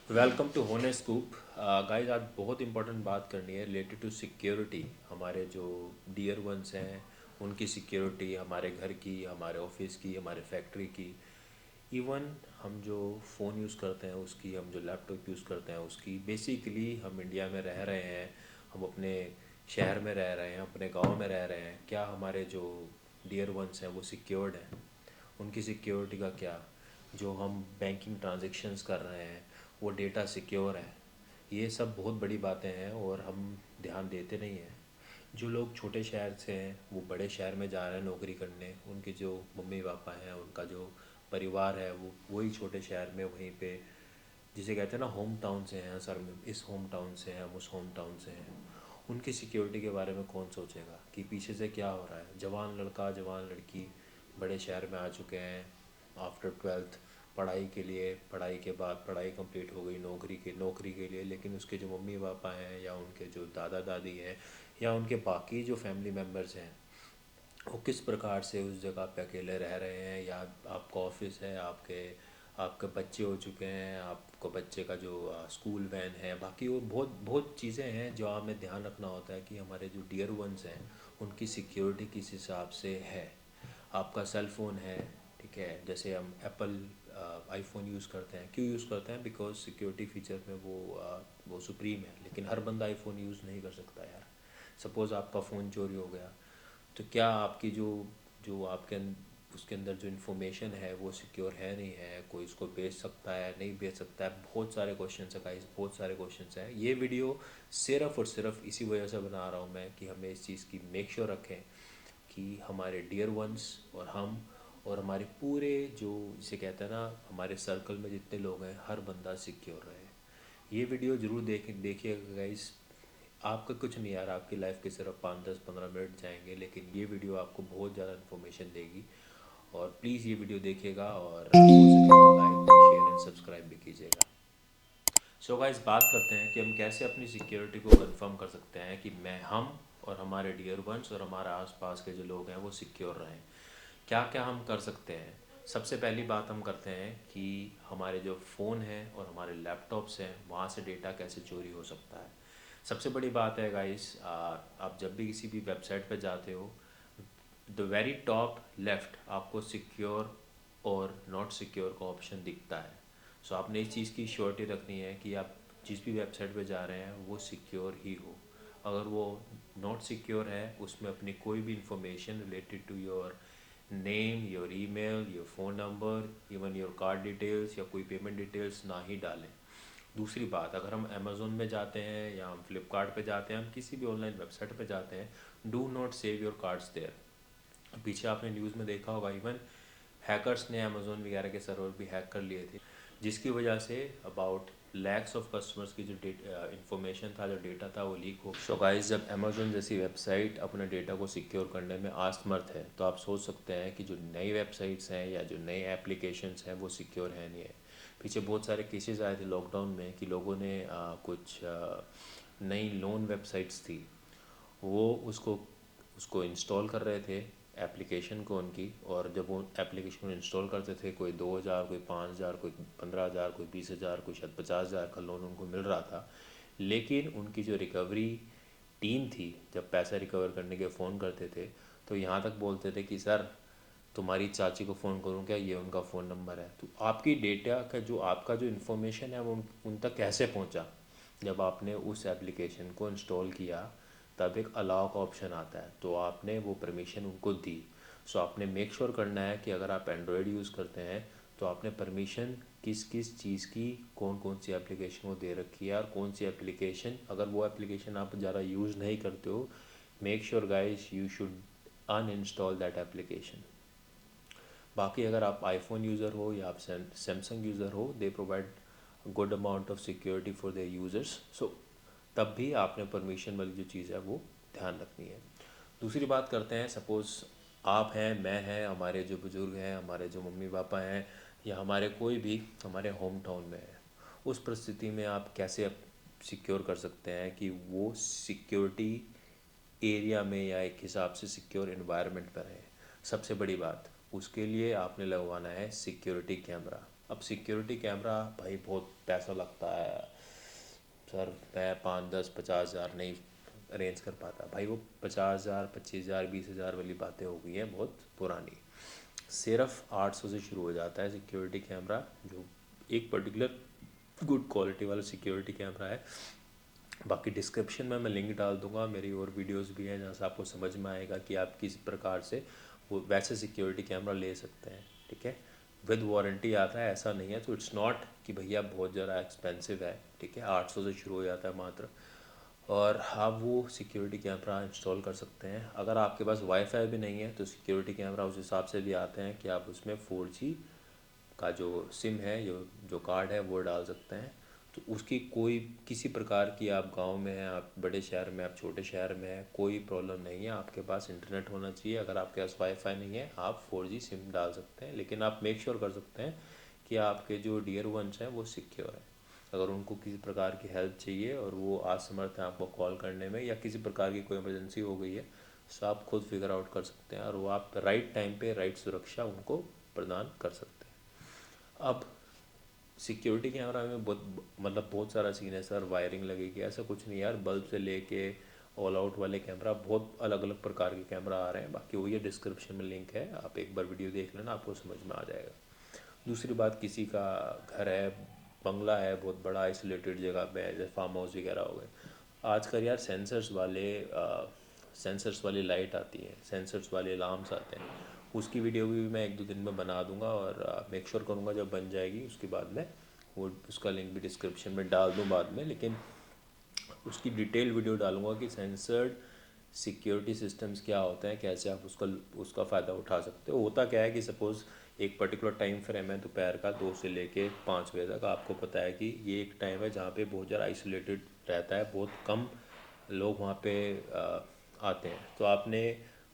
Welcome to होने scoop. Guys, आज बहुत इंपॉर्टेंट बात करनी है रिलेटेड टू सिक्योरिटी। हमारे जो डियर वंस हैं उनकी सिक्योरिटी, हमारे घर की, हमारे ऑफिस की, हमारे फैक्ट्री की, इवन हम जो फ़ोन यूज़ करते हैं उसकी, हम जो लैपटॉप यूज़ करते हैं उसकी। बेसिकली हम इंडिया में रह रहे हैं, हम अपने शहर में रह रहे हैं, अपने गांव में रह रहे हैं, क्या हमारे जो डियर वंस हैं वो सिक्योर्ड हैं? उनकी सिक्योरिटी का क्या? जो हम बैंकिंग ट्रांजैक्शंस कर रहे हैं वो डेटा सिक्योर है? ये सब बहुत बड़ी बातें हैं और हम ध्यान देते नहीं हैं। जो लोग छोटे शहर से हैं वो बड़े शहर में जा रहे हैं नौकरी करने, उनके जो मम्मी पापा हैं, उनका जो परिवार है वो वही छोटे शहर में वहीं पे, जिसे कहते हैं ना, होम टाउन से हैं। सर में इस होम टाउन से हैं, हम उस होम टाउन से हैं। उनकी सिक्योरिटी के बारे में कौन सोचेगा कि पीछे से क्या हो रहा है? जवान लड़का, जवान लड़की बड़े शहर में आ चुके हैं आफ्टर ट्वेल्थ, पढ़ाई के लिए, पढ़ाई के बाद पढ़ाई कंप्लीट हो गई नौकरी के लिए, लेकिन उसके जो मम्मी पापा हैं या उनके जो दादा दादी हैं या उनके बाकी जो फैमिली मेम्बर्स हैं वो किस प्रकार से उस जगह पे अकेले रह रहे हैं। या आपका ऑफिस है, आपके आपके बच्चे हो चुके हैं, आपको बच्चे का जो स्कूल वैन है, बाकी वो बहुत बहुत चीज़ें हैं जो हमें ध्यान रखना होता है कि हमारे जो डियर वंस हैं उनकी सिक्योरिटी किस हिसाब से है। आपका सेल फ़ोन है, ठीक है, जैसे हम एप्पल आईफोन यूज़ करते हैं, क्यों यूज़ करते हैं? बिकॉज सिक्योरिटी फीचर में वो सुप्रीम है। लेकिन हर बंदा आईफोन यूज़ नहीं कर सकता यार। सपोज़ आपका फ़ोन चोरी हो गया तो क्या आपकी जो जो आपके उसके अंदर जो इन्फॉर्मेशन है वो सिक्योर है, नहीं है? कोई उसको बेच सकता है, नहीं बेच सकता है? बहुत सारे क्वेश्चन है गाइस, बहुत सारे क्वेश्चन हैं। ये वीडियो सिर्फ़ और सिर्फ इसी वजह से बना रहा हूँ मैं कि हमें इस चीज़ की मेक श्योर रखें कि हमारे डियर वंस और हम और हमारे पूरे जो, जिसे कहते हैं ना, हमारे सर्कल में जितने लोग हैं हर बंदा सिक्योर रहे। ये वीडियो ज़रूर देखिएगा गाइस। आपका कुछ नहीं यार, आपकी लाइफ के सिर्फ 5, 10, 15 मिनट जाएंगे, लेकिन ये वीडियो आपको बहुत ज़्यादा इन्फॉर्मेशन देगी। और प्लीज़ ये वीडियो देखिएगा और हो सके तो लाइक शेयर एंड सब्सक्राइब भी कीजिएगा। सो गाइस, बात करते हैं कि हम कैसे अपनी सिक्योरिटी को कंफर्म कर सकते हैं कि मैं, हम और हमारे डियर वंस और हमारे आसपास के जो लोग हैं वो सिक्योर रहें। क्या क्या हम कर सकते हैं? सबसे पहली बात हम करते हैं कि हमारे जो फ़ोन हैं और हमारे लैपटॉप्स हैं वहाँ से डेटा कैसे चोरी हो सकता है। सबसे बड़ी बात है गाइस, आप जब भी किसी भी वेबसाइट पर जाते हो, द वेरी टॉप लेफ्ट आपको सिक्योर और नॉट सिक्योर का ऑप्शन दिखता है। सो आपने इस चीज़ की श्योरिटी रखनी है कि आप जिस भी वेबसाइट पे जा रहे हैं वो सिक्योर ही हो। अगर वो नॉट सिक्योर है उसमें अपनी कोई भी information related to your name, your email, your phone number, even your card details या कोई पेमेंट डिटेल्स ना ही डालें। दूसरी बात, अगर हम अमेज़ोन में जाते हैं या हम फ्लिपकार्ट पे जाते हैं, हम किसी भी ऑनलाइन वेबसाइट पे जाते हैं, do not save your cards there. पीछे आपने न्यूज़ में देखा होगा, इवन हैकर्स ने अमेज़ोन वगैरह के सर्वर भी हैक कर लिए थे, जिसकी वजह say about lakhs of customers की जो इंफॉर्मेशन था, जो डेटा था, वो लीक हो। सो गाइस, जब अमेज़ोन जैसी वेबसाइट अपने डेटा को सिक्योर करने में असमर्थ है तो आप सोच सकते हैं कि जो नई वेबसाइट्स हैं या जो नए एप्लीकेशंस हैं वो सिक्योर है नहीं है। पीछे बहुत सारे केसेस आए थे लॉकडाउन में कि लोगों ने कुछ नई लोन वेबसाइट्स थी, वो उसको उसको इंस्टॉल कर रहे थे, एप्लीकेशन को उनकी। और जब वो एप्लीकेशन को इंस्टॉल करते थे, कोई 2,000, कोई 5,000, कोई 15,000, कोई 20,000, कोई शायद 50,000 का लोन उनको मिल रहा था। लेकिन उनकी जो रिकवरी टीम थी, जब पैसा रिकवर करने के फ़ोन करते थे तो यहाँ तक बोलते थे कि सर, तुम्हारी चाची को फ़ोन करूँ क्या, ये उनका फ़ोन नंबर है। तो आपकी डेटा का जो, आपका जो इन्फॉर्मेशन है वो उन तक कैसे पहुँचा? जब आपने उस एप्लीकेशन को इंस्टॉल किया तब एक अलाउ का ऑप्शन आता है, तो आपने वो परमिशन उनको दी। सो आपने मेक श्योर करना है कि अगर आप एंड्रॉयड यूज़ करते हैं तो आपने परमिशन किस किस चीज़ की, कौन कौन सी एप्लीकेशन को दे रखी है, और कौन सी एप्लीकेशन, अगर वो एप्लीकेशन आप ज़्यादा यूज़ नहीं करते हो, make sure guys you should uninstall that application. बाकी अगर आप आईफोन यूज़र हो या आप सैमसंग यूज़र हो, they provide good amount of security for their users. So तब भी आपने परमिशन वाली जो चीज़ है वो ध्यान रखनी है। दूसरी बात करते हैं, सपोज़ आप हैं, मैं हैं, हमारे जो बुज़ुर्ग हैं, हमारे जो मम्मी पापा हैं, या हमारे कोई भी हमारे होम टाउन में है। उस परिस्थिति में आप कैसे सिक्योर कर सकते हैं कि वो सिक्योरिटी एरिया में या एक हिसाब से सिक्योर इन्वायरमेंट पर है? सबसे बड़ी बात, उसके लिए आपने लगवाना है सिक्योरिटी कैमरा। अब सिक्योरिटी कैमरा भाई बहुत पैसा लगता है सर, मैं 5, 10, 50 हज़ार नहीं अरेंज कर पाता भाई। वो 50 हज़ार, 25 हज़ार, 20 हज़ार वाली बातें हो गई हैं बहुत पुरानी। सिर्फ 800 से शुरू हो जाता है सिक्योरिटी कैमरा, जो एक पर्टिकुलर गुड क्वालिटी वाला सिक्योरिटी कैमरा है। बाकी डिस्क्रिप्शन में मैं लिंक डाल दूंगा, मेरी और वीडियोस भी हैं जहाँ से आपको समझ में आएगा कि आप किस प्रकार से वो वैसे सिक्योरिटी कैमरा ले सकते हैं। ठीक है, विद वारंटी आता है, ऐसा नहीं है। तो इट्स नॉट कि भैया बहुत ज़्यादा एक्सपेंसिव है। ठीक है, 800 से शुरू हो जाता है मात्र, और आप वो सिक्योरिटी कैमरा इंस्टॉल कर सकते हैं। अगर आपके पास वाईफाई भी नहीं है तो सिक्योरिटी कैमरा उस हिसाब से भी आते हैं कि आप उसमें 4G का जो सिम है, जो कार्ड है वो डाल सकते हैं। तो उसकी कोई किसी प्रकार की, आप गांव में हैं, आप बड़े शहर में, आप छोटे शहर में हैं, कोई प्रॉब्लम नहीं है। आपके पास इंटरनेट होना चाहिए। अगर आपके पास वाईफाई नहीं है आप 4G सिम डाल सकते हैं, लेकिन आप मेक श्योर कर सकते हैं कि आपके जो डियर वंस हैं वो सिक्योर हैं। अगर उनको किसी प्रकार की हेल्प चाहिए और वो असमर्थ हैं आपको कॉल करने में, या किसी प्रकार की कोई इमरजेंसी हो गई है, तो आप खुद फिगर आउट कर सकते हैं और वो आप राइट टाइम पे राइट सुरक्षा उनको प्रदान कर सकते हैं। अब सिक्योरिटी कैमरा में बहुत मतलब बहुत सारा सीन है सर, वायरिंग लगेगी, ऐसा कुछ नहीं यार। बल्ब से लेके ऑल आउट वाले कैमरा, बहुत अलग अलग प्रकार के कैमरा आ रहे हैं। बाकी वही है, डिस्क्रिप्शन में लिंक है, आप एक बार वीडियो देख लेना, आपको समझ में आ जाएगा। दूसरी बात, किसी का घर है, बंगला है बहुत बड़ा आइसोलेटेड जगह पे है, जैसे फार्म हाउस वगैरह हो गए, आजकल यार सेंसर्स वाली लाइट आती है, सेंसर्स वाले अलार्म्स आते हैं। उसकी वीडियो भी मैं 1-2 दिन में बना दूंगा, और मेक श्योर करूँगा जब बन जाएगी उसके बाद में वो उसका लिंक भी डिस्क्रिप्शन में डाल दूँ बाद में। लेकिन उसकी डिटेल वीडियो डालूंगा कि सेंसर्ड सिक्योरिटी सिस्टम्स क्या होते हैं, कैसे आप उसका उसका फ़ायदा उठा सकते हो। होता क्या है कि सपोज़ एक पर्टिकुलर टाइम फ्रेम है दोपहर का 2 से लेके 5 बजे तक, आपको पता है कि ये एक टाइम है जहाँ पे बहुत ज़्यादा आइसोलेटेड रहता है, बहुत कम लोग वहाँ पे आते हैं। तो आपने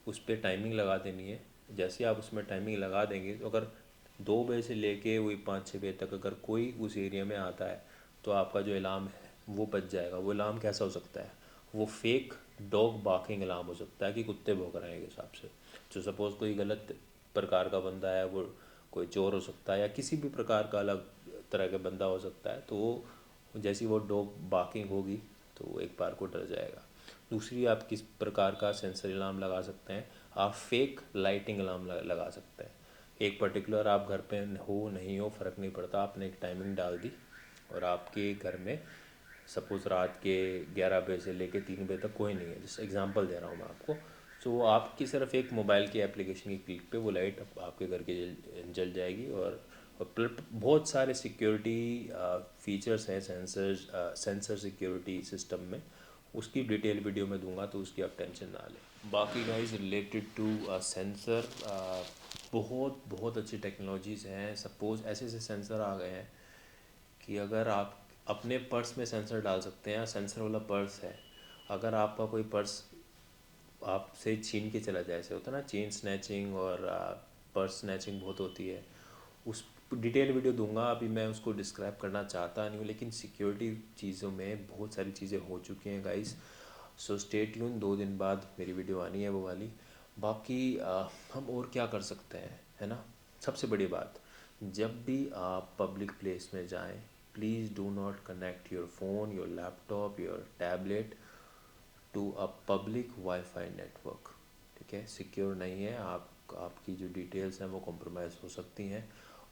उस पर टाइमिंग लगा देनी है। जैसे आप उसमें टाइमिंग लगा देंगे तो अगर 2 बजे से लेके वही 5-6 बजे तक अगर कोई उस एरिया में आता है तो आपका जो अलार्म है वो बच जाएगा। वो अलार्म कैसा हो सकता है, वो फेक डॉग बार्किंग अलार्म हो सकता है कि कुत्ते भौंक रहे हैं के हिसाब से। तो सपोज़ कोई गलत प्रकार का बंदा है, वो कोई चोर हो सकता है या किसी भी प्रकार का अलग तरह का बंदा हो सकता है, तो वो जैसी वो डॉग बार्किंग होगी तो वो एक बार को डर जाएगा। दूसरी, आप किस प्रकार का सेंसर अलार्म लगा सकते हैं, आप फेक लाइटिंग अलार्म लगा सकते हैं। एक पर्टिकुलर आप घर पे हो नहीं हो फ़र्क नहीं पड़ता, आपने एक टाइमिंग डाल दी और आपके घर में सपोज़ रात के 11 बजे से लेके 3 बजे तक कोई नहीं है, जैसे एग्जांपल दे रहा हूँ मैं आपको। तो वो आपकी सिर्फ एक मोबाइल की एप्लीकेशन की क्लिक पे वो लाइट आपके घर की जल जाएगी। और बहुत सारे सिक्योरिटी फीचर्स हैं सेंसर सिक्योरिटी सिस्टम में, उसकी डिटेल वीडियो में दूंगा, तो उसकी आप टेंशन ना लें। बाकी गाइस रिलेटेड टू सेंसर, बहुत बहुत अच्छी टेक्नोलॉजीज़ हैं। सपोज़ ऐसे ऐसे सेंसर आ गए हैं कि अगर आप अपने पर्स में सेंसर डाल सकते हैं, सेंसर वाला पर्स है। अगर आपका कोई पर्स आपसे छीन के चला जाए, ऐसे होता है ना चेन स्नैचिंग और पर्स स्नैचिंग बहुत होती है, उस डिटेल वीडियो दूंगा। अभी मैं उसको डिस्क्राइब करना चाहता नहीं हूँ, लेकिन सिक्योरिटी चीज़ों में बहुत सारी चीज़ें हो चुकी हैं गाइस। सो स्टे ट्यून, 2 दिन बाद मेरी वीडियो आनी है वो वाली। बाकी हम और क्या कर सकते हैं, है ना। सबसे बड़ी बात, जब भी आप पब्लिक प्लेस में जाएं, please do not connect your phone, your laptop, your tablet to a public wifi network. ठीक है, सिक्योर नहीं है, आपकी जो डिटेल्स हैं वो कॉम्प्रोमाइज़ हो सकती हैं।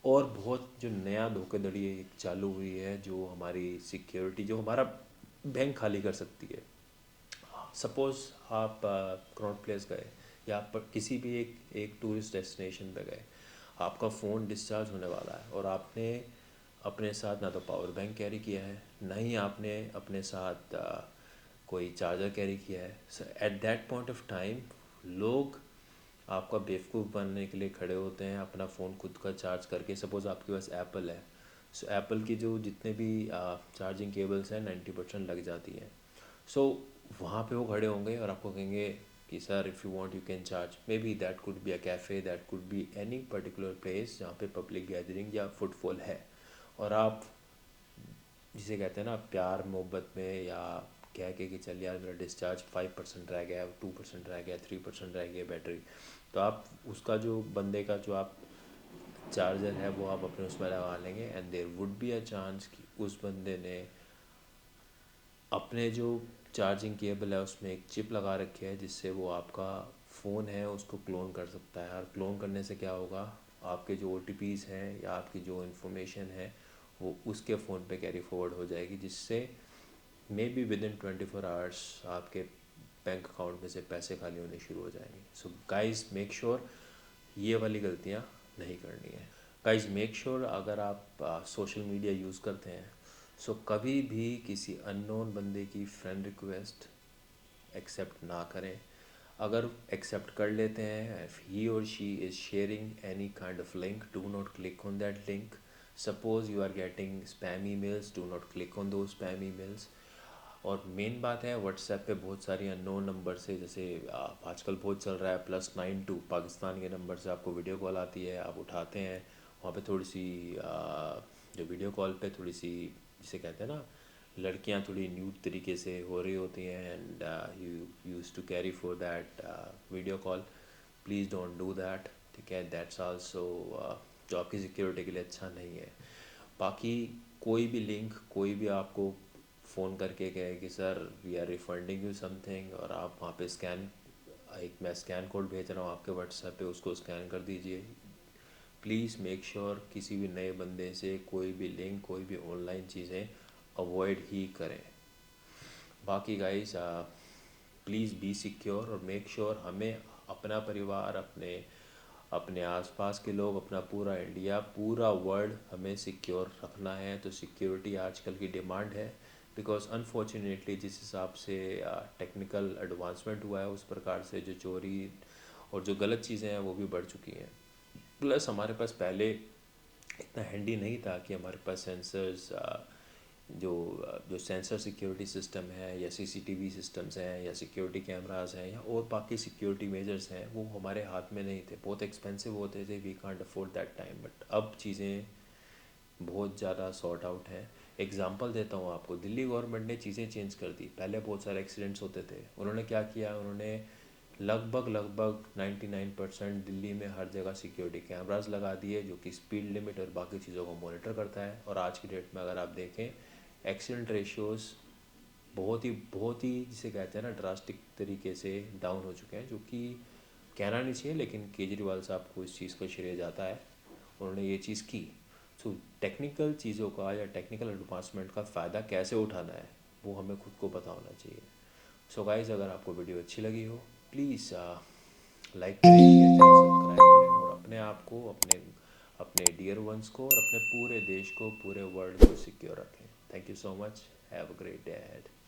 और बहुत जो नया धोखाधड़ी चालू हुई है, जो हमारी सिक्योरिटी, जो हमारा बैंक खाली कर सकती है। सपोज़ आप क्राउड प्लेस गए या आप किसी भी एक टूरिस्ट डेस्टिनेशन पे गए, आपका फ़ोन डिस्चार्ज होने वाला है और आपने अपने साथ ना तो पावर बैंक कैरी किया है, ना ही आपने अपने साथ कोई चार्जर कैरी किया है। So at that point of time लोग आपका बेवकूफ़ बनने के लिए खड़े होते हैं, अपना फ़ोन खुद का चार्ज करके। सपोज़ आपके पास एप्पल है, सो एप्पल की जो जितने भी चार्जिंग केबल्स हैं 90% लग जाती हैं। सो वहाँ पे वो खड़े होंगे और आपको कहेंगे कि sir if you want you can charge. May be that could be a cafe, that could be any particular place जहाँ पे पब्लिक गैदरिंग या फुटफॉल है। और आप जिसे कहते हैं ना प्यार मोहब्बत में, या कह के कि चल यार मेरा डिस्चार्ज 5% रह गया, 2% रह गया, 3% रह गया बैटरी, तो आप उसका जो बंदे का जो आप चार्जर है वो आप अपने उसमें लगा लेंगे, and there would be a chance कि उस बंदे ने अपने जो चार्जिंग केबल है उसमें एक चिप लगा रखी है, जिससे वो आपका फ़ोन है उसको क्लोन कर सकता है। और क्लोन करने से क्या होगा, आपके जो OTPs हैं या आपकी जो इन्फॉर्मेशन है वो उसके फ़ोन पे कैरी फॉरवर्ड हो जाएगी, जिससे may be with in 24 hours आपके बैंक अकाउंट में से पैसे खाली होने शुरू हो जाएंगे। सो गाइज मेक श्योर ये वाली गलतियाँ नहीं करनी है। गाइज मेक श्योर अगर आप सोशल मीडिया यूज़ करते हैं, सो कभी भी किसी अननोन बंदे की फ्रेंड रिक्वेस्ट एक्सेप्ट ना करें। अगर एक्सेप्ट कर लेते हैं, if he or she is sharing any kind of link, do not click on that link. Suppose you are getting spam emails, do not click on those spam emails. और main बात है, WhatsApp पे बहुत सारी unknown number से, जैसे आजकल बहुत चल रहा है +92 पाकिस्तान के नंबर से आपको वीडियो कॉल आती है, आप उठाते हैं। वहाँ पे थोड़ी सी जो वीडियो कॉल पे थोड़ी सी, जिसे कहते हैं ना, लड़कियां थोड़ी न्यूड तरीके से हो रही होती हैं, and you use to carry for that video call. Please don't do that, ठीक है। दैट्स आल्सो जो आपकी सिक्योरिटी के लिए अच्छा नहीं है। बाकी कोई भी लिंक, कोई भी आपको फ़ोन करके कहे कि sir we are refunding you something, और आप वहाँ पे स्कैन, एक मैं स्कैन कोड भेज रहा हूँ आपके व्हाट्सएप पे, उसको स्कैन कर दीजिए। प्लीज़ मेक श्योर किसी भी नए बंदे से कोई भी लिंक, कोई भी ऑनलाइन चीज़ें अवॉइड ही करें। बाकी गाइस प्लीज़ बी सिक्योर, और मेक श्योर हमें अपना परिवार, अपने अपने आसपास के लोग, अपना पूरा इंडिया, पूरा वर्ल्ड हमें सिक्योर रखना है। तो सिक्योरिटी आजकल की डिमांड है, बिकॉज अनफॉर्चुनेटली जिस हिसाब से टेक्निकल एडवांसमेंट हुआ है, उस प्रकार से जो चोरी और जो गलत चीज़ें हैं वो भी बढ़ चुकी हैं। प्लस हमारे पास पहले इतना हैंडी नहीं था कि हमारे पास सेंसर्स, जो सेंसर सिक्योरिटी सिस्टम है, या CCTV सिस्टम्स हैं, या सिक्योरिटी कैमरास हैं, या और बाकी सिक्योरिटी मेजर्स हैं, वो हमारे हाथ में नहीं थे। बहुत एक्सपेंसिव होते थे, we can't afford that time. But अब चीज़ें बहुत ज़्यादा सॉर्ट आउट हैं। एग्जांपल देता हूँ आपको, दिल्ली गवर्नमेंट ने चीज़ें चेंज कर दी। पहले बहुत सारे एक्सीडेंट्स होते थे, उन्होंने क्या किया, उन्होंने लगभग लगभग 99% दिल्ली में हर जगह सिक्योरिटी कैमरास लगा दिए, जो कि स्पीड लिमिट और बाकी चीज़ों को मॉनिटर करता है। और आज की डेट में अगर आप देखें, एक्सीडेंट रेशियोज़ बहुत ही जिसे कहते हैं ना, ड्रास्टिक तरीके से डाउन हो चुके हैं, जो कि कहना नहीं चाहिए, लेकिन केजरीवाल साहब को इस चीज़ का श्रेय जाता है, उन्होंने ये चीज़ की। सो टेक्निकल चीज़ों का या टेक्निकल एडवांसमेंट का फ़ायदा कैसे उठाना है, वो हमें खुद को पता होना चाहिए। सो गाइज़ अगर आपको वीडियो अच्छी लगी हो, प्लीज़ लाइक करें, शेयर करें, सब्सक्राइब करें, और अपने आप को, अपने अपने डियर वंस को, और अपने पूरे देश को, पूरे वर्ल्ड को सिक्योर रखें। Thank you so much. Have a great day ahead.